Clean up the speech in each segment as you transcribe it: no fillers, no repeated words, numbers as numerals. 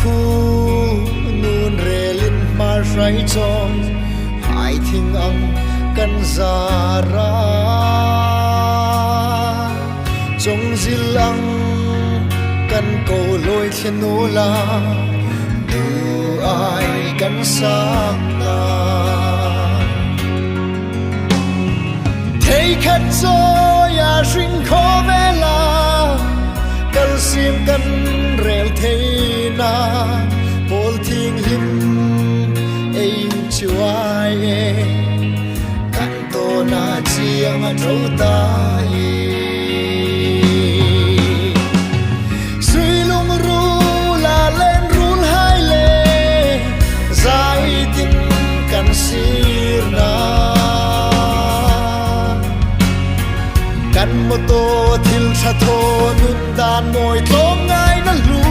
khu nun relin mar rai chom hai thing ang kan zara trong zilang kan ko loi thiên nô la nu ai kan sang na thấy khát cho ya sinh khó về la kan sim kan rel thấy na bol thiên him ai chuai kan to na chiang trâu tai suy lung ru la lên run hai lệ dài tin kan sir na kan mo to thil tha tho nun dan moi tom ngai na lu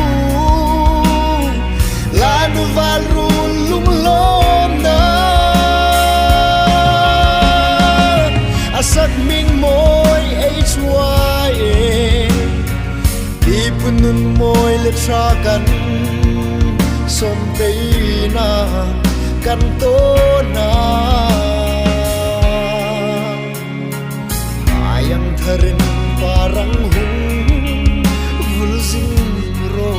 la nu val run lung lom na asak ming moi hy đi punun moi le tra kan som tei na kan to na ayang tharin parang hung vulzing ro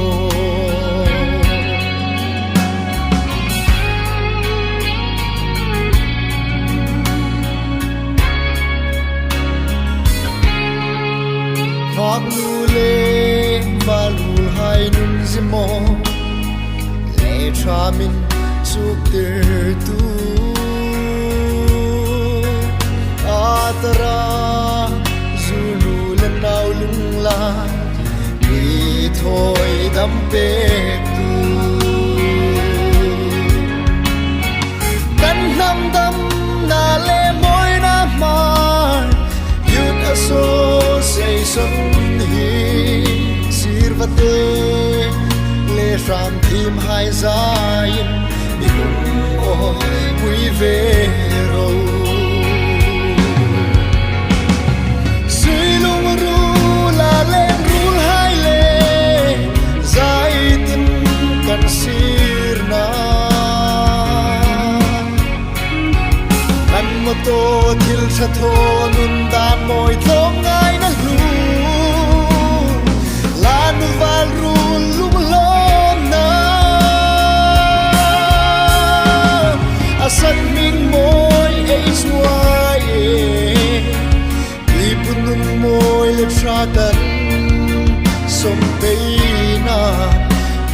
Phak nu le valul hai nun zimo le tra min chuk ter tu atara zulu le nau lung la mi thoi dam pe tu kan nam dam na le moi na mar yut aso say son hi sirvate le ram thim hai zain bi hum o hui ve ro suy lung ru la lên rul hai le zai tin kan sir na kan mo to thil tha tho nun dan moi thong ngai na lu la nu val run lung lom na asak ming moi hy li punun moi le tra kan som tei na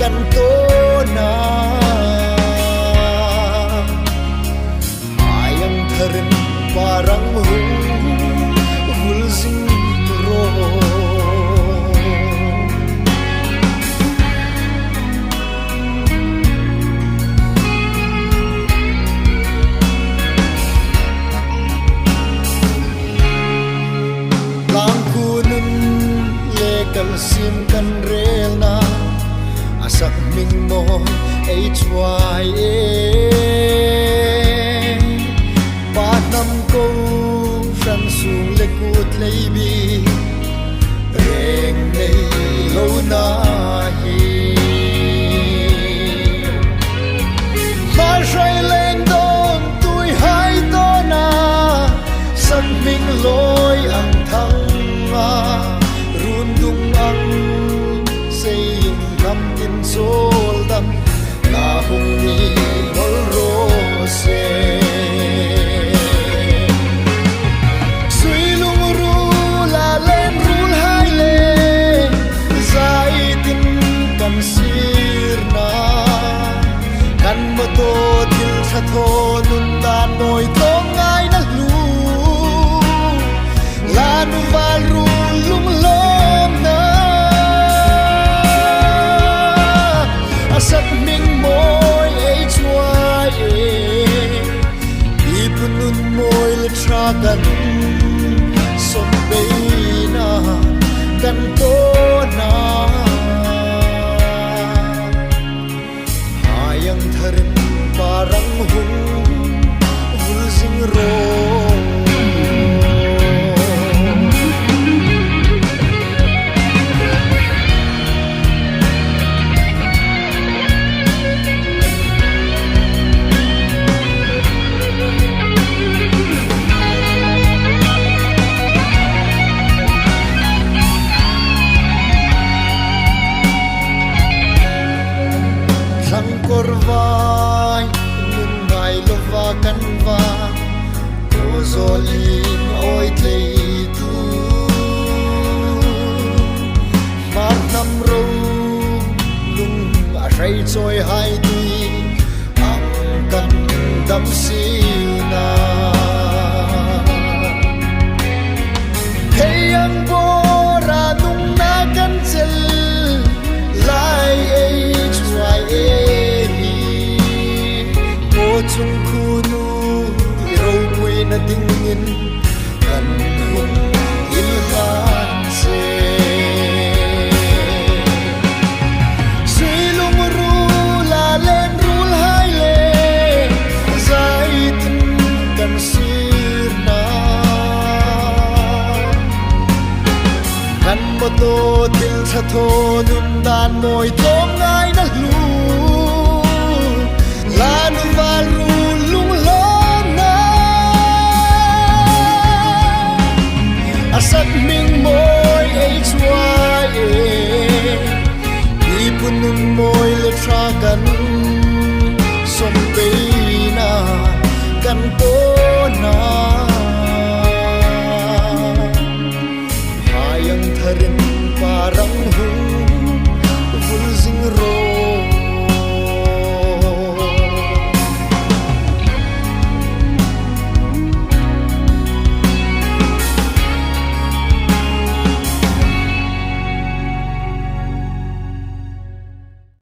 kan to na ayang tharin parang hung vulzing ro lang kunun le kan sim kan rel na asak ming mo hy ba nam ko san sung le kut lei bi reng nei lo na hi ba shai leng don tui hai to na san ming loi ang thang ma run dung ang sei lam tin sol dam na hung ni hol ro se sir na kan mo to thil tha tho nun dan noi thong ngai na lu la nu val run lung lom na asak ming moi hy vai nhưng ngài lo va căn va cô gió linh ôi thầy tu phát năm râu lung à say trôi hai tuy ang cần đắm siêu na hey ang bora nung na kan chel lai ei chuai ei mo chung khu nu ro mui na ding in kan hung il han se silung ru la len rul hai le zai tin kan sir na kan mo to til tha tho nun dan moi tom ngai na lu la nu va ru lung lo na asat ming moi ei chuai e pun nun moi le tra kan som pe na kan po na hayang tharin parang hung